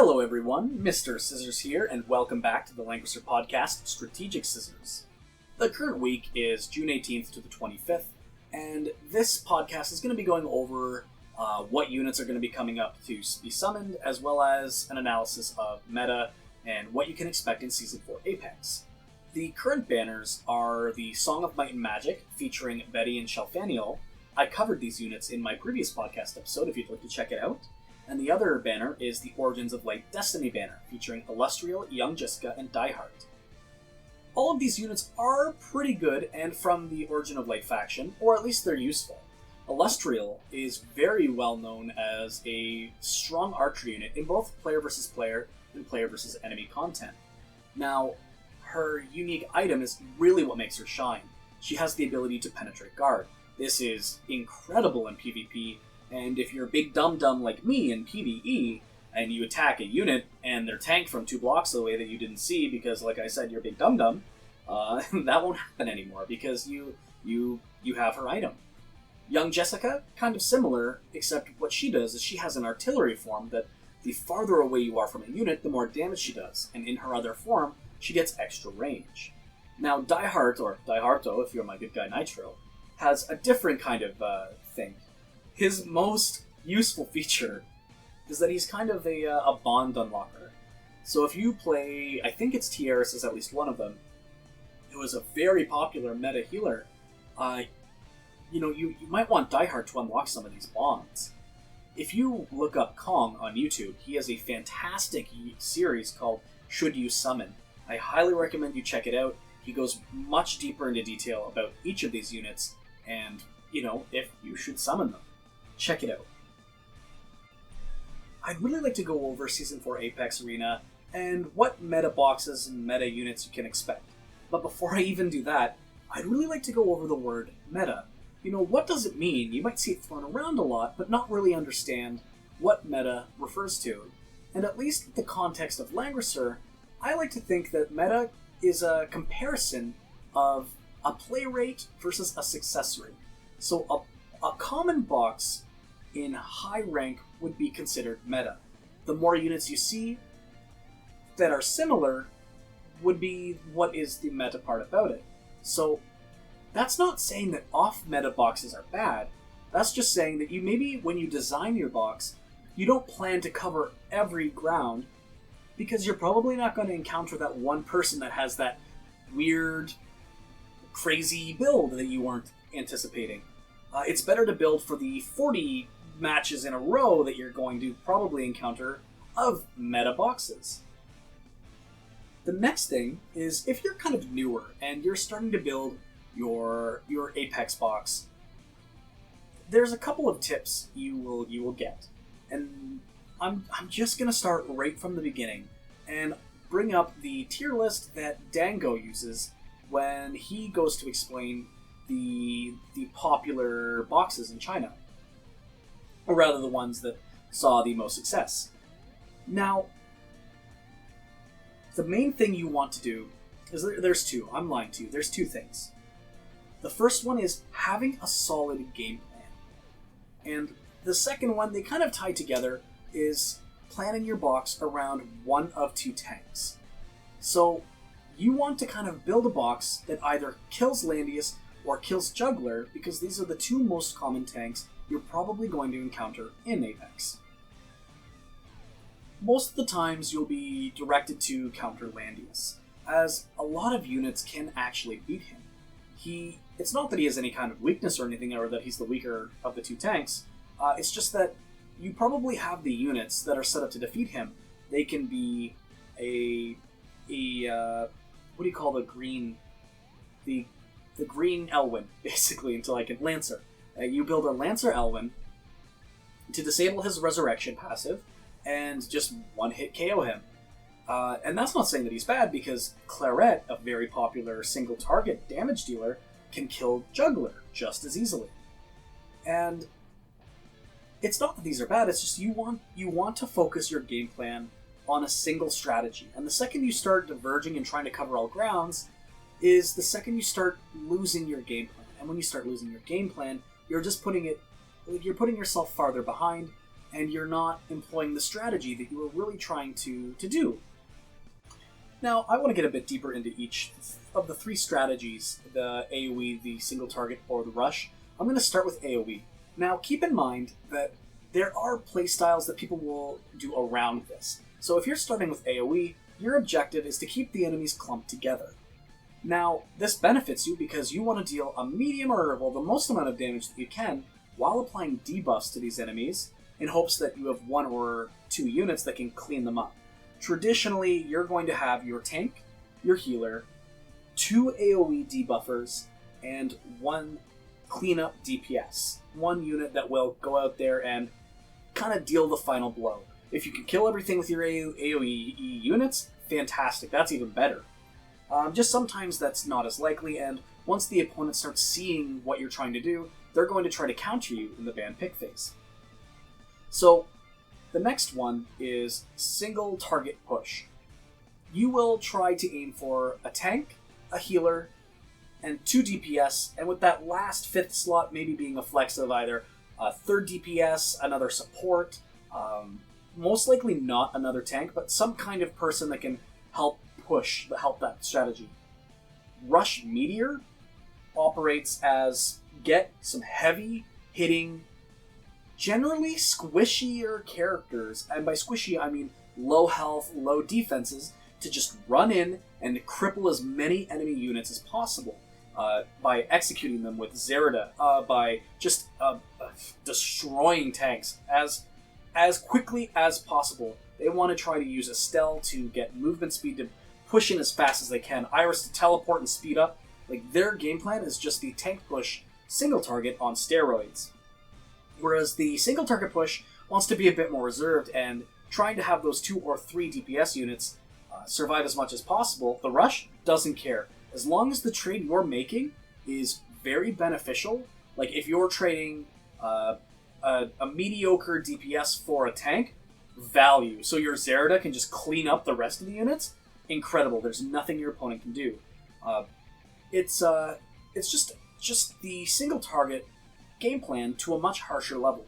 Hello everyone, Mr.Scissors here, and welcome back to the Languager podcast, Strategic Scissors. The current week is June 18th to the 25th, and this podcast is going to be going over what units are going to be coming up to be summoned, as well as an analysis of meta and what you can expect in Season 4 Apex. The current banners are the Song of Might and Magic, featuring Betty and Shelfaniel. I covered these units in my previous podcast episode, if you'd like to check it out. And the other banner is the Origins of Light Destiny banner, featuring Illustrial, Young Jessica, and Diehard. All of these units are pretty good and from the Origin of Light faction, or at least they're useful. Illustrial is very well known as a strong archer unit in both player versus player and player versus enemy content. Now, her unique item is really what makes her shine. She has the ability to penetrate guard. This is incredible in PvP, and if you're a big dum-dum like me in PvE, and you attack a unit, and they're tanked from 2 blocks away that you didn't see because, like I said, you're a big dum-dum, that won't happen anymore because you have her item. Young Jessica, kind of similar, except what she does is she has an artillery form that the farther away you are from a unit, the more damage she does, and in her other form, she gets extra range. Now, Diehard, or Diehardo, if you're my good guy Nitro, has a different kind of thing. His most useful feature is that he's kind of a bond unlocker. So if you play, I think it's Tieris is at least one of them, who is a very popular meta healer, you might want Diehard to unlock some of these bonds. If you look up Kong on YouTube, he has a fantastic series called Should You Summon. I highly recommend you check it out. He goes much deeper into detail about each of these units and, if you should summon them. Check it out. I'd really like to go over Season 4 Apex Arena and what meta boxes and meta units you can expect. But before I even do that, I'd really like to go over the word meta. What does it mean? You might see it thrown around a lot, but not really understand what meta refers to. And at least in the context of Languager, I like to think that meta is a comparison of a play rate versus a success rate. So a common box in high rank would be considered meta. The more units you see that are similar would be what is the meta part about it. So that's not saying that off-meta boxes are bad. That's just saying that maybe when you design your box, you don't plan to cover every ground because you're probably not going to encounter that one person that has that weird, crazy build that you weren't anticipating. It's better to build for the 40 matches in a row that you're going to probably encounter of meta boxes. The next thing is if you're kind of newer and you're starting to build your Apex box, there's a couple of tips you will get. And I'm just going to start right from the beginning and bring up the tier list that Dango uses when he goes to explain the popular boxes in China. Or rather, the ones that saw the most success. Now, the main thing you want to do is there's two. I'm lying to you. There's 2 things. The first one is having a solid game plan. And the second one, they kind of tie together, is planning your box around one of 2 tanks. So you want to kind of build a box that either kills Landius or kills Juggler, because these are the 2 most common tanks you're probably going to encounter in Apex. Most of the times you'll be directed to counter Landius, as a lot of units can actually beat him. It's not that he has any kind of weakness or anything, or that he's the weaker of the 2 tanks. It's just that you probably have the units that are set up to defeat him. They can be what do you call the green Elwyn, basically, until I can Lancer. You build a Lancer Elwyn to disable his Resurrection passive and just one-hit KO him. And that's not saying that he's bad, because Claret, a very popular single-target damage dealer, can kill Juggler just as easily. And it's not that these are bad, it's just you want to focus your game plan on a single strategy. And the second you start diverging and trying to cover all grounds is the second you start losing your game plan. And when you start losing your game plan, you're putting yourself farther behind, and you're not employing the strategy that you were really trying to do. Now, I want to get a bit deeper into each of the three strategies, the AoE, the single target, or the rush. I'm going to start with AoE. Now, keep in mind that there are playstyles that people will do around this. So if you're starting with AoE, your objective is to keep the enemies clumped together. Now, this benefits you because you want to deal a medium or the most amount of damage that you can while applying debuffs to these enemies in hopes that you have 1 or 2 units that can clean them up. Traditionally, you're going to have your tank, your healer, 2 AoE debuffers, and 1 cleanup DPS. 1 unit that will go out there and kind of deal the final blow. If you can kill everything with your AoE units, fantastic. That's even better. Just sometimes that's not as likely, and once the opponent starts seeing what you're trying to do, they're going to try to counter you in the ban pick phase. So, the next one is single target push. You will try to aim for a tank, a healer, and 2 DPS, and with that last 5th slot maybe being a flex of either a 3rd DPS, another support, most likely not another tank, but some kind of person that can help that strategy. Rush Meteor operates as get some heavy hitting, generally squishier characters, and by squishy I mean low health, low defenses, to just run in and cripple as many enemy units as possible by executing them with Zerida, by just destroying tanks as quickly as possible. They want to try to use Estelle to get movement speed to push in as fast as they can, Iris to teleport and speed up. Like, their game plan is just the tank push single target on steroids. Whereas the single target push wants to be a bit more reserved and trying to have those 2 or 3 DPS units survive as much as possible. The rush doesn't care. As long as the trade you're making is very beneficial, like if you're trading a mediocre DPS for a tank, value. So your Zerida can just clean up the rest of the units, incredible. There's nothing your opponent can do. It's just the single target game plan to a much harsher level.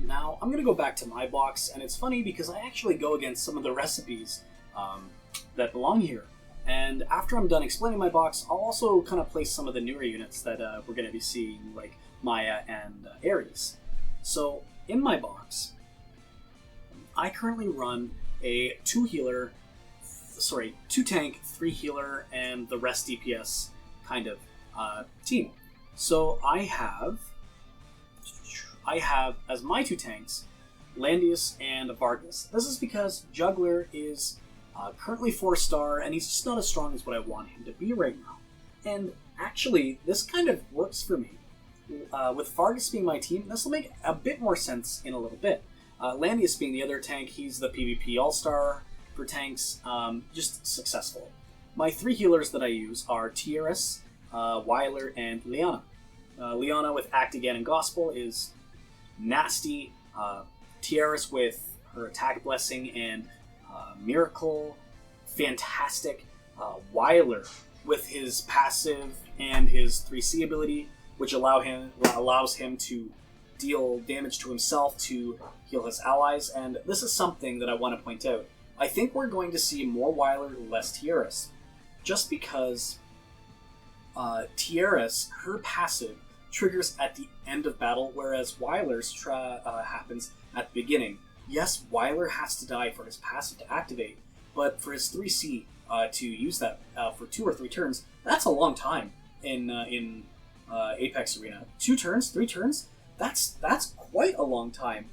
Now, I'm going to go back to my box, and it's funny because I actually go against some of the recipes that belong here. And after I'm done explaining my box, I'll also kind of place some of the newer units that we're going to be seeing, like Maya and Ares. So, in my box, I currently run a 2 tank, 3 healer, and the rest DPS kind of team. So I have as my 2 tanks, Landius and Vargas. This is because Juggler is currently 4-star, and he's just not as strong as what I want him to be right now. And actually, this kind of works for me. With Vargas being my team, this will make a bit more sense in a little bit. Landius being the other tank, he's the PvP all-star for tanks, just successful. My 3 healers that I use are Tieris, Weiler, and Liana. Liana with Act Again and Gospel is nasty. Tieris with her Attack Blessing and Miracle, fantastic. Weiler with his passive and his 3C ability, which allows him to deal damage to himself to heal his allies, and this is something that I want to point out. I think we're going to see more Weiler, less Tieris, just because Tieris, her passive, triggers at the end of battle, whereas Weiler's happens at the beginning. Yes, Weiler has to die for his passive to activate, but for his 3C to use that for 2 or 3 turns, that's a long time in Apex Arena. 2 turns, 3 turns, that's quite a long time.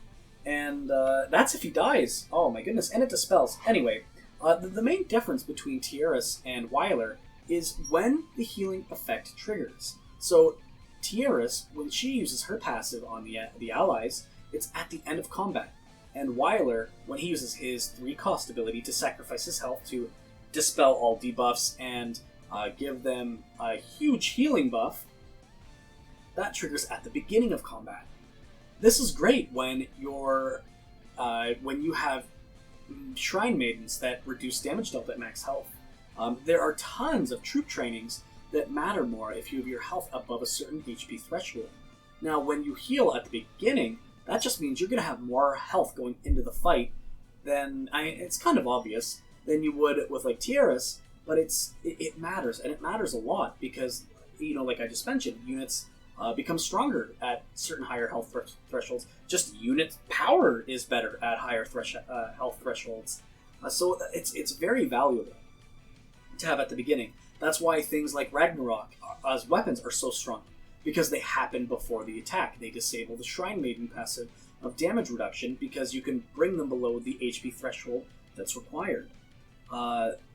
And that's if he dies. Oh my goodness, and it dispels. Anyway, the main difference between Tieris and Weiler is when the healing effect triggers. So Tieris, when she uses her passive on the allies, it's at the end of combat. And Weiler, when he uses his 3-cost ability to sacrifice his health to dispel all debuffs and give them a huge healing buff, that triggers at the beginning of combat. This is great when you have Shrine Maidens that reduce damage dealt at max health. There are tons of troop trainings that matter more if you have your health above a certain HP threshold. Now, when you heal at the beginning, that just means you're going to have more health going into the fight than, it's kind of obvious, than you would with like Tiaras, but it matters, and it matters a lot because, like I just mentioned, units become stronger at certain higher health thresholds. Just unit power is better at higher health thresholds. So it's very valuable to have at the beginning. That's why things like Ragnarok as weapons are so strong, because they happen before the attack. They disable the Shrine Maiden passive of damage reduction because you can bring them below the HP threshold that's required.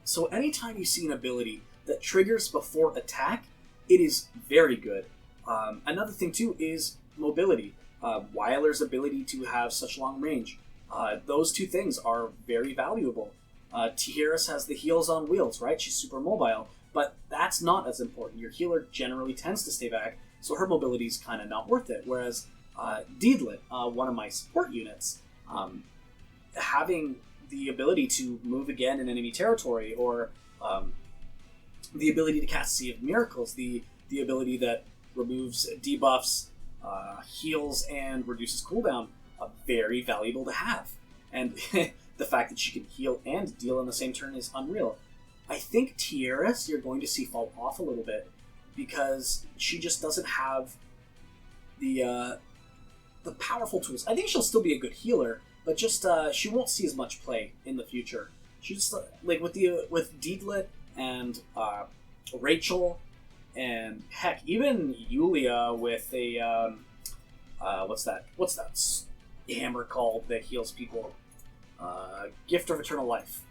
So anytime you see an ability that triggers before attack, it is very good. Another thing too is mobility. Weiler's ability to have such long range. Those two things are very valuable. Tiaras has the heals on wheels, right? She's super mobile, but that's not as important. Your healer generally tends to stay back, so her mobility is kind of not worth it. Whereas Deedlit, one of my support units, having the ability to move again in enemy territory, or the ability to cast Sea of Miracles, the ability that removes debuffs, heals, and reduces cooldown, very valuable to have. And the fact that she can heal and deal in the same turn is unreal. I think Tiaras you're going to see fall off a little bit because she just doesn't have the powerful tools. I think she'll still be a good healer, but just she won't see as much play in the future. She just like with Deedlit and Rachel, and heck, even Yulia with a what's that hammer called that heals people? Gift of Eternal Life.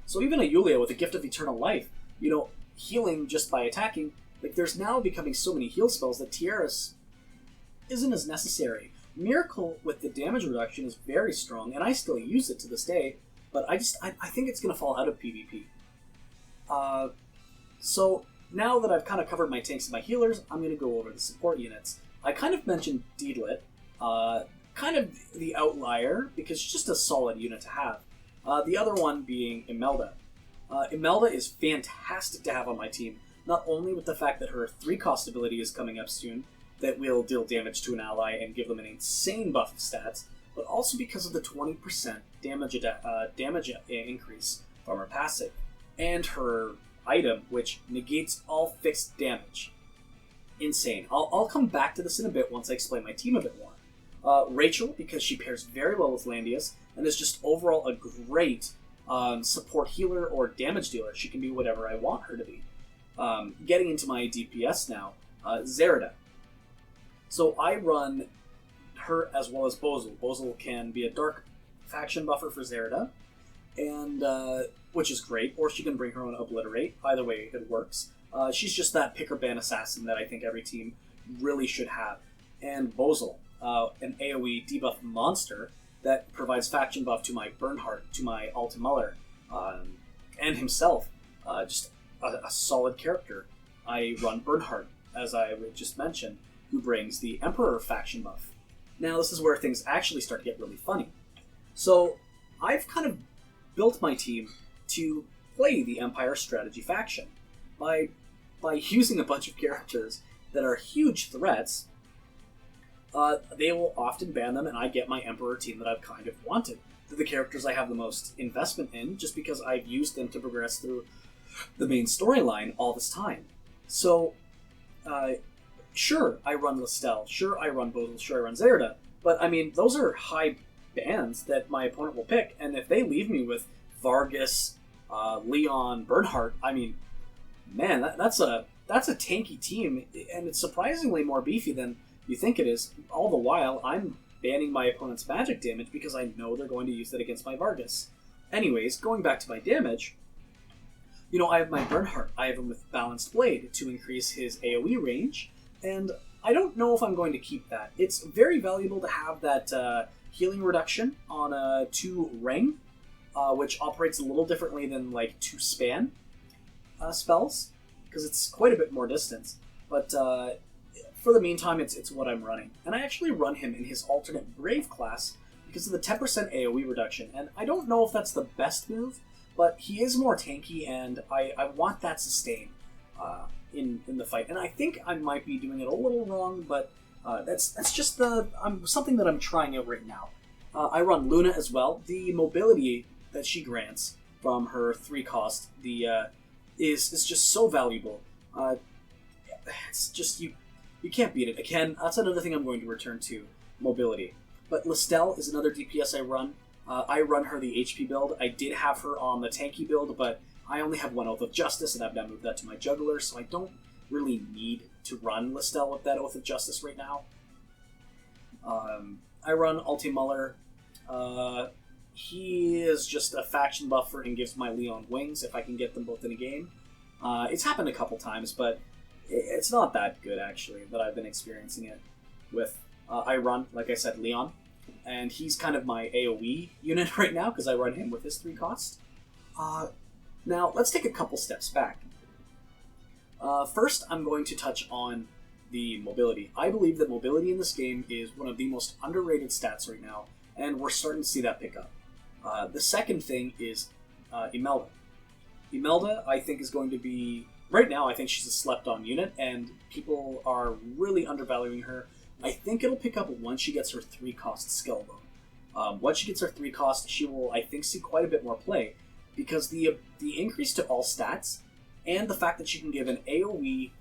So even a Yulia with a Gift of Eternal Life, healing just by attacking, like there's now becoming so many heal spells that Tiaras isn't as necessary. Miracle with the damage reduction is very strong, and I still use it to this day, but I think it's going to fall out of PvP. So now that I've kind of covered my tanks and my healers, I'm going to go over the support units. I kind of mentioned Deedlit, kind of the outlier, because she's just a solid unit to have. The other one being Imelda. Imelda is fantastic to have on my team, not only with the fact that her 3-cost ability is coming up soon, that will deal damage to an ally and give them an insane buff of stats, but also because of the 20% damage increase from her passive, and her item, which negates all fixed damage. Insane. I'll come back to this in a bit once I explain my team a bit more. Rachel, because she pairs very well with Landius, and is just overall a great support healer or damage dealer. She can be whatever I want her to be. Getting into my DPS now, Zerida. So I run her as well as Bozel. Bozel can be a dark faction buffer for Zerida, and which is great, or she can bring her own Obliterate. Either way, it works. She's just that pick or ban assassin that I think every team really should have. And Bozel, an AoE debuff monster that provides faction buff to my Bernhardt, to my Alta Muller, and himself. Just a solid character. I run Bernhardt, as I just mentioned, who brings the Emperor faction buff. Now, this is where things actually start to get really funny. So, I've kind of built my team to play the Empire strategy faction by using a bunch of characters that are huge threats. They will often ban them, and I get my Emperor team that I've kind of wanted. They're the characters I have the most investment in, just because I've used them to progress through the main storyline all this time. So, sure, I run Listel, sure, I run Bozel, sure, I run Zerida, but I mean, those are high bans that my opponent will pick, and if they leave me with Vargas, Leon, Bernhardt, I mean, man, that's a tanky team, and it's surprisingly more beefy than you think it is. All the while, I'm banning my opponent's magic damage because I know they're going to use that against my Vargas. Anyways, going back to my damage, I have my Bernhardt. I have him with Balanced Blade to increase his AoE range, and I don't know if I'm going to keep that. It's very valuable to have that healing reduction on a 2 ring, which operates a little differently than like 2 span spells, because it's quite a bit more distance. But for the meantime, it's what I'm running. And I actually run him in his alternate Brave class because of the 10% AoE reduction. And I don't know if that's the best move, but he is more tanky, and I want that sustain in the fight. And I think I might be doing it a little wrong, but That's just something that I'm trying out right now. I run Luna as well. The mobility that she grants from her 3 cost is just so valuable. It's just you can't beat it. Again, that's another thing I'm going to return to, mobility. But Listel is another DPS I run. I run her the HP build. I did have her on the tanky build, but I only have 1 Oath of Justice, and I've now moved that to my juggler, so I don't really need to run Listel with that Oath of Justice right now. I run Ulti Muller. He is just a faction buffer and gives my Leon wings if I can get them both in a game. It's happened a couple times, but it's not that good, actually, that I've been experiencing it with. I run, like I said, Leon, and he's kind of my AoE unit right now because I run him with his 3 cost. Now, let's take a couple steps back. First, I'm going to touch on the mobility. I believe that mobility in this game is one of the most underrated stats right now, and we're starting to see that pick up. The second thing is Imelda. Imelda, I think, is going to be... Right now, I think she's a slept-on unit, and people are really undervaluing her. I think it'll pick up once she gets her 3-cost skill, though. Once she gets her 3-cost, she will, I think, see quite a bit more play, because the increase to all stats, and the fact that she can give an AoE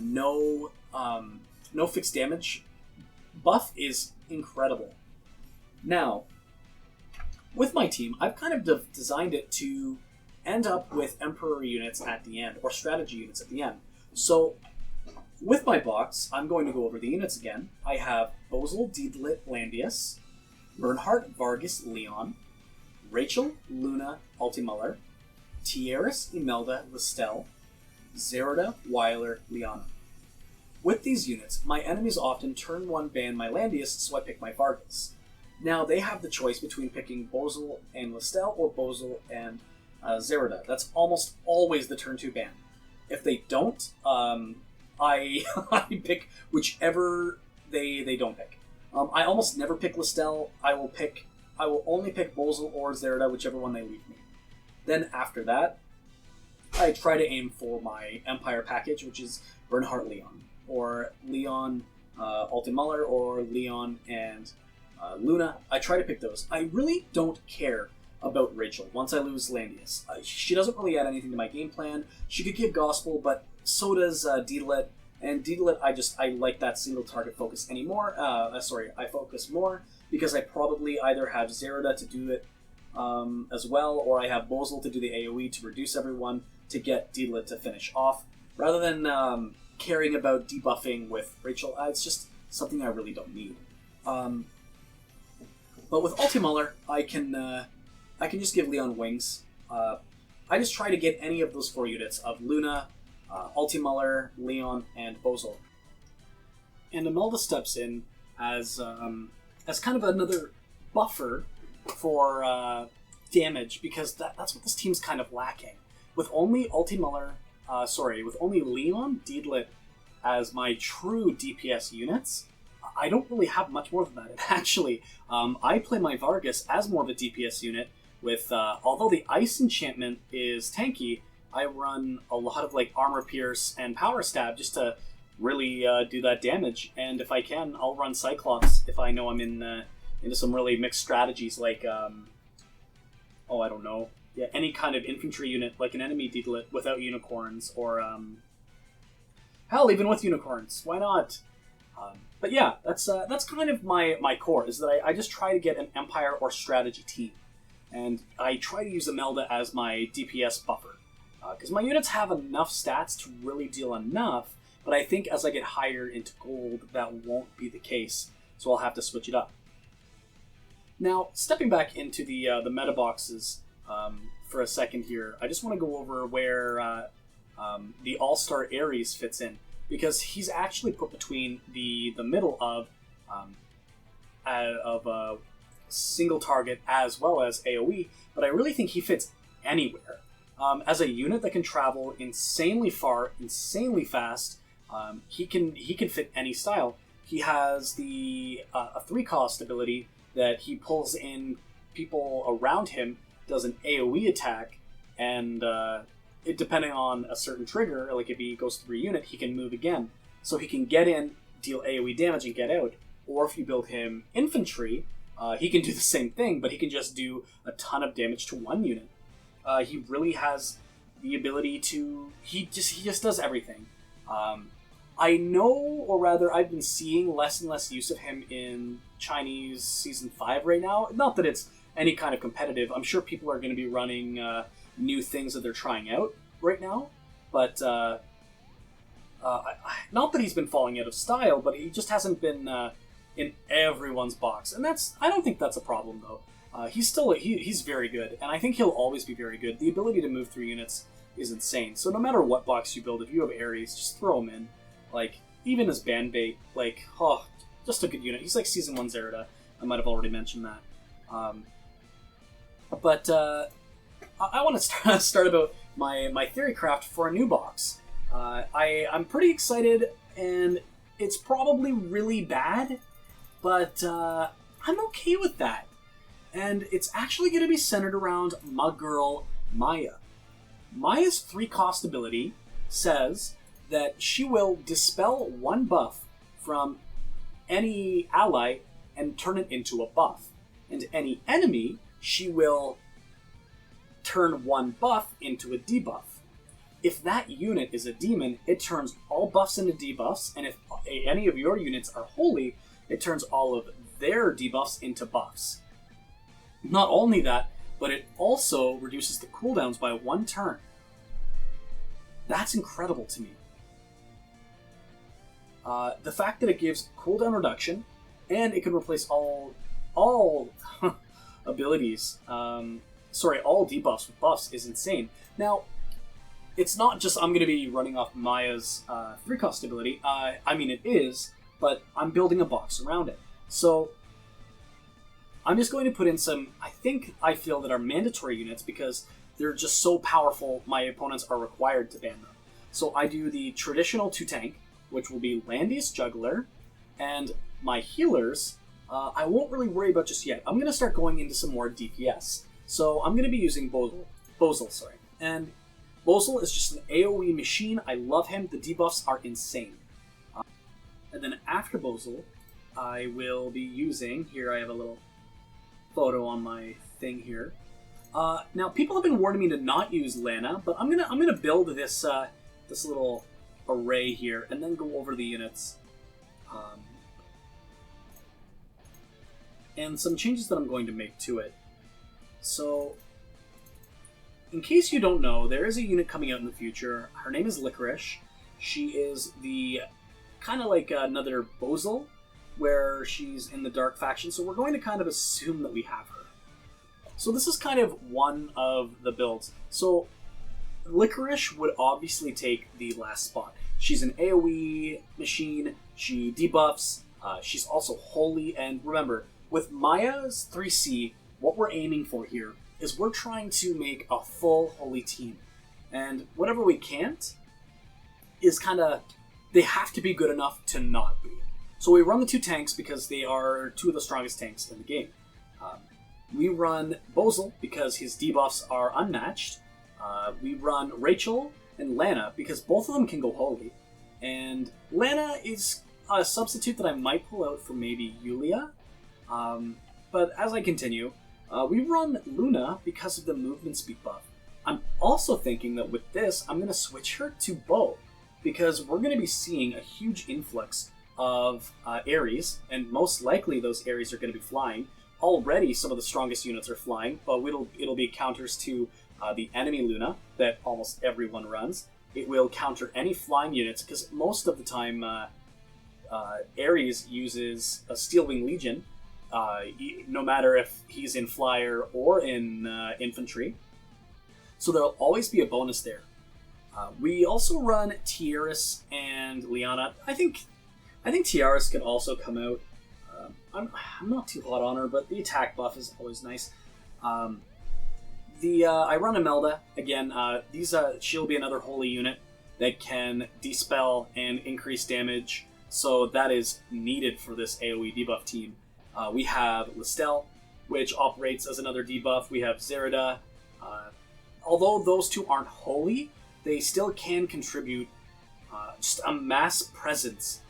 no fixed damage buff is incredible. Now, with my team, I've kind of designed it to end up with Emperor units at the end, or strategy units at the end. So, with my box, I'm going to go over the units again. I have Bozel, Deedlit, Landius, Bernhardt, Vargas, Leon, Rachel, Luna, Ultimuller, Tieris, Imelda, Listel, Zerida, Weiler, Liana. With these units, my enemies often turn 1 ban my Landius, so I pick my Vargas. Now, they have the choice between picking Bozel and Listel or Bozel and Zerida. That's almost always the turn 2 ban. If they don't, I pick whichever they don't pick. I almost never pick Listel. I will only pick Bozel or Zerida, whichever one they leave me. Then after that, I try to aim for my Empire package, which is Bernhardt Leon, or Leon Ultimuller, or Leon and Luna. I try to pick those. I really don't care about Rachel once I lose Landius. She doesn't really add anything to my game plan. She could give Gospel, but so does Deedlit. And Deedlit, I like that single target focus anymore. I focus more because I probably either have Zerida to do it as well, or I have Bozel to do the AoE to reduce everyone to get Deedlit to finish off, rather than caring about debuffing with Rachel. It's just something I really don't need. But with Ultimuller, I can just give Leon wings. I just try to get any of those 4 units of Luna, Ultimuller, Leon, and Bozel. And Imelda steps in as kind of another buffer for damage, because that's what this team's kind of lacking. With only with only Leon, Deedlit as my true DPS units, I don't really have much more than that. And actually, I play my Vargas as more of a DPS unit with, although the Ice enchantment is tanky, I run a lot of Armor Pierce and Power Stab just to really do that damage. And if I can, I'll run Cyclops if I know I'm into some really mixed strategies I don't know. Yeah, any kind of infantry unit, like an enemy Deedlit without unicorns, or hell, even with unicorns. Why not? But yeah, that's kind of my core, is that I just try to get an Empire or strategy team. And I try to use Imelda as my DPS buffer. Because my units have enough stats to really deal enough, but I think as I get higher into gold, that won't be the case, so I'll have to switch it up. Now, stepping back into the meta boxes for a second here, I just want to go over where the All-Star Ares fits in, because he's actually put between the middle of single target as well as AoE, but I really think he fits anywhere. As a unit that can travel insanely far, insanely fast, he can fit any style. He has a 3-cost ability that he pulls in people around him, does an AoE attack, and depending on a certain trigger, like if he goes through a unit, he can move again. So he can get in, deal AoE damage and get out. Or if you build him infantry, he can do the same thing, but he can just do a ton of damage to one unit. He really has the ability to... He just does everything. I know, or rather, I've been seeing less and less use of him in Chinese Season 5 right now. Not that it's any kind of competitive. I'm sure people are going to be running new things that they're trying out right now. But, not that he's been falling out of style, but he just hasn't been in everyone's box. And I don't think that's a problem, though. He's very good, and I think he'll always be very good. The ability to move through units is insane. So no matter what box you build, if you have Ares, just throw him in. Like, even as band bait, like, just a good unit. He's like Season 1 Zerida. I might have already mentioned that. But I want to start about my theory craft for a new box. I'm pretty excited, and it's probably really bad, but I'm okay with that. And it's actually going to be centered around my girl, Maya. Maya's 3-cost ability says that she will dispel one buff from any ally and turn it into a buff. And any enemy, she will turn one buff into a debuff. If that unit is a demon, it turns all buffs into debuffs, and if any of your units are holy, it turns all of their debuffs into buffs. Not only that, but it also reduces the cooldowns by 1 turn. That's incredible to me. The fact that it gives cooldown reduction, and it can replace all abilities, all debuffs with buffs is insane. Now, it's not just I'm going to be running off Maya's 3-cost ability. I mean, it is, but I'm building a box around it. So, I'm just going to put in some, I feel that are mandatory units because they're just so powerful, my opponents are required to ban them. So I do the traditional 2-tank, which will be Landy's Juggler, and my healers, I won't really worry about just yet. I'm going to start going into some more DPS. So I'm going to be using Bozel, and Bozel is just an AoE machine. I love him. The debuffs are insane. And then after Bozel, I will be using, here I have a little photo on my thing here. Now, people have been warning me to not use Lana, but I'm gonna build this this little array here and then go over the units, and some changes that I'm going to make to it. So, in case you don't know, there is a unit coming out in the future. Her name is Licorice. She is the kind of like another Bozel, where she's in the Dark faction, so we're going to kind of assume that we have her. So this is kind of one of the builds. So Licorice would obviously take the last spot. She's an AoE machine, she debuffs, she's also holy, and remember, with Maya's 3C, what we're aiming for here is we're trying to make a full holy team. And whatever we can't is kind of, they have to be good enough to not be. So we run the 2 tanks because they are 2 of the strongest tanks in the game. We run Bozel because his debuffs are unmatched. We run Rachel and Lana because both of them can go holy. And Lana is a substitute that I might pull out for maybe Yulia. But as I continue, we run Luna because of the movement speed buff. I'm also thinking that with this, I'm going to switch her to Bo, because we're going to be seeing a huge influx of Ares, and most likely those Ares are going to be flying. Already some of the strongest units are flying, but it'll be counters to the enemy Luna that almost everyone runs. It will counter any flying units, because most of the time Ares uses a Steelwing Legion, no matter if he's in Flyer or in Infantry. So there'll always be a bonus there. We also run Tiaris and Liana. I think Tiaris can also come out. I'm not too hot on her, but the attack buff is always nice. I run Imelda. Again, she'll be another holy unit that can dispel and increase damage, so that is needed for this AoE debuff team. We have Listel, which operates as another debuff. We have Zerida. Although those 2 aren't holy, they still can contribute just a mass presence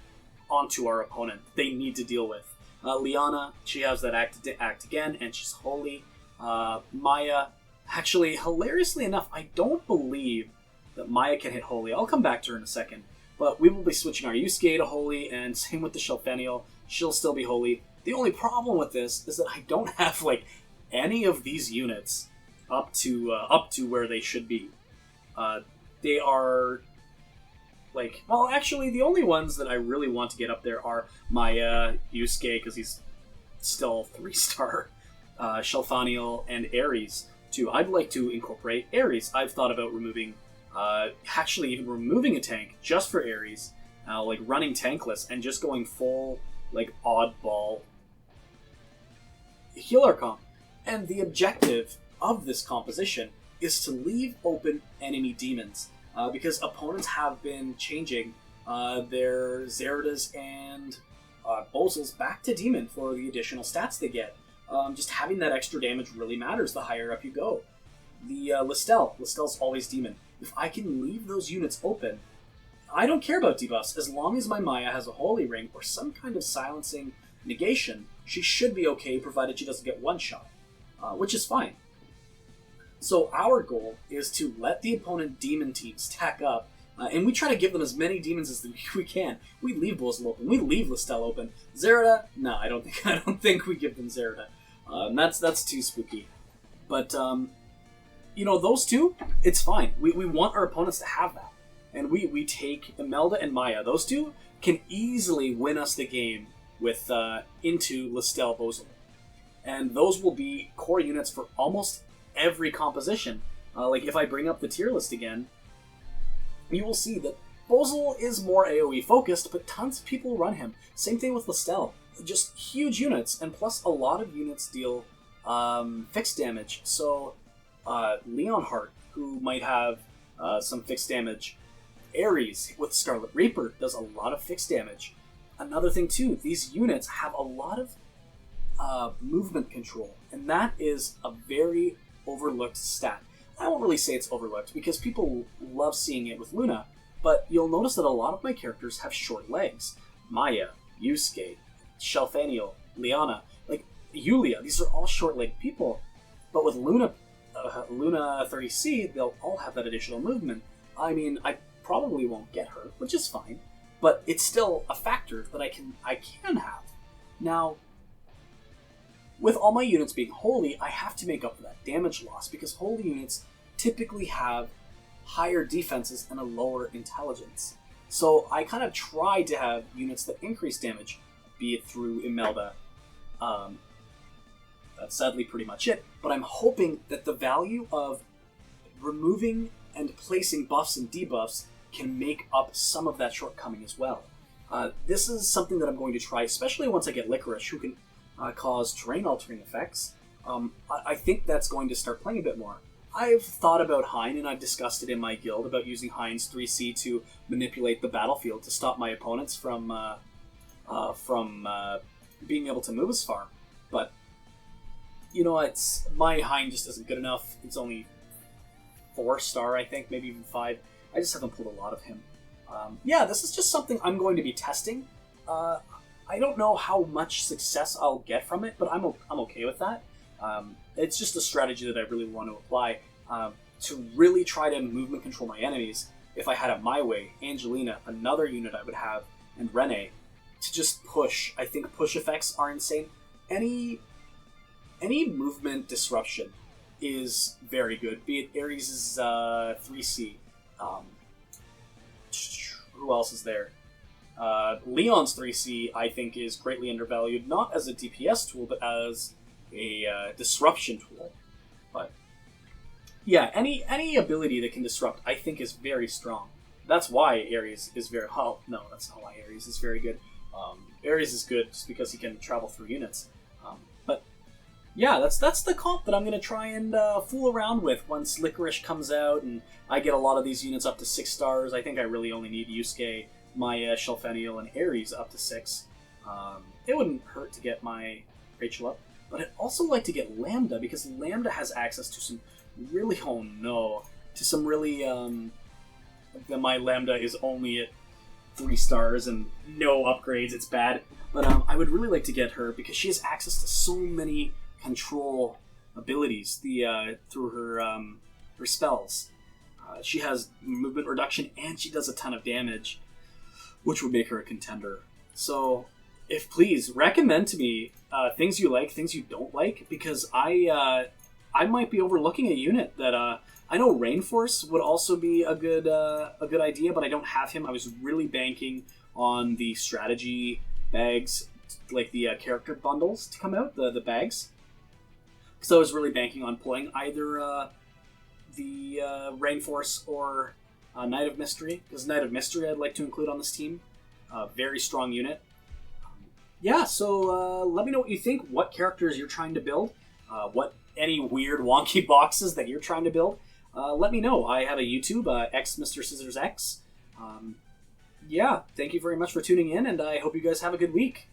onto our opponent they need to deal with. Liana, she has that act again, and she's holy. Maya, actually, hilariously enough, I don't believe that Maya can hit holy. I'll come back to her in a second. But we will be switching our Yusuke to holy, and same with the Shelfaniel. She'll still be holy. The only problem with this is that I don't have, like, any of these units up to where they should be. They are, like, well, actually, the only ones that I really want to get up there are Maya, Yusuke, because he's still 3-star, Shelfaniel, and Ares, too. I'd like to incorporate Ares. I've thought about removing, actually even removing a tank just for Ares, like running tankless and just going full, like, oddball healer comp. And the objective of this composition is to leave open enemy demons, because opponents have been changing their Zeradas and Bozels back to demon for the additional stats they get. Just having that extra damage really matters the higher up you go. The Listel's always demon. If I can leave those units open, I don't care about debuffs. As long as my Maya has a holy ring or some kind of silencing negation, she should be okay, provided she doesn't get one-shot, which is fine. So our goal is to let the opponent demon team stack up, and we try to give them as many demons as we can. We leave Bozel open. We leave Listel open. Zerata, no, I don't think we give them Zerata. That's too spooky. But those two, it's fine. We want our opponents to have that, and we take Imelda and Maya. Those two can easily win us the game with into Listel Bozel, and those will be core units for almost every composition. Like if I bring up the tier list again, you will see that Bozel is more AoE focused, but tons of people run him. Same thing with Listel. Just huge units, and plus a lot of units deal fixed damage. So Leonhardt, who might have some fixed damage. Ares with Scarlet Reaper does a lot of fixed damage. Another thing too, these units have a lot of movement control, and that is a very overlooked stat. I won't really say it's overlooked because people love seeing it with Luna, but you'll notice that a lot of my characters have short legs. Maya, Yusuke, Shelfaniel, Liana, like Yulia, these are all short-legged people, but with Luna 30C, they'll all have that additional movement. I mean, I probably won't get her, which is fine, but it's still a factor that I can have. Now, with all my units being holy, I have to make up for that damage loss, because holy units typically have higher defenses and a lower intelligence. So I kind of try to have units that increase damage, be it through Imelda. That's sadly pretty much it, but I'm hoping that the value of removing and placing buffs and debuffs can make up some of that shortcoming as well. This is something that I'm going to try, especially once I get Licorice, who can cause terrain-altering effects. I think that's going to start playing a bit more. I've thought about Hein, and I've discussed it in my guild, about using Hein's 3C to manipulate the battlefield to stop my opponents from being able to move as far. But, my Hein just isn't good enough. It's only 4-star, I think, maybe even 5. I just haven't pulled a lot of him. This is just something I'm going to be testing. I don't know how much success I'll get from it, but I'm okay with that. It's just a strategy that I really want to apply to really try to movement control my enemies. If I had it my way, Angelina, another unit I would have, and Rene, to just push. I think push effects are insane. Any movement disruption is very good, be it Ares' 3C. Who else is there? Leon's 3C, I think, is greatly undervalued, not as a DPS tool, but as a disruption tool. But yeah, any ability that can disrupt, I think, is very strong. That's why Ares is very... Oh, no, that's not why Ares is very good. Ares is good just because he can travel through units. But yeah, that's the comp that I'm going to try and fool around with once Licorice comes out and I get a lot of these units up to 6 stars. I think I really only need Yusuke, Maya, Shelfaniel, and Ares up to 6. It wouldn't hurt to get my Rachel up, but I'd also like to get Lambda, because Lambda has access to some really... Oh no. To some really... my Lambda is only at 3 stars and no upgrades. It's bad. But I would really like to get her because she has access to so many control abilities through her spells. She has movement reduction and she does a ton of damage, which would make her a contender. So, if please recommend to me things you like, things you don't like, because I might be overlooking a unit that I know Rainforce would also be a good idea, but I don't have him. I was really banking on the strategy bags, like the character bundles to come out, the bags. So I was really banking on pulling either the Rainforce or Knight of Mystery, because Knight of Mystery I'd like to include on this team. Very strong unit. So let me know what you think, what characters you're trying to build, any weird wonky boxes that you're trying to build. Let me know. I have a YouTube, X Mr.Scissors X. Thank you very much for tuning in, and I hope you guys have a good week.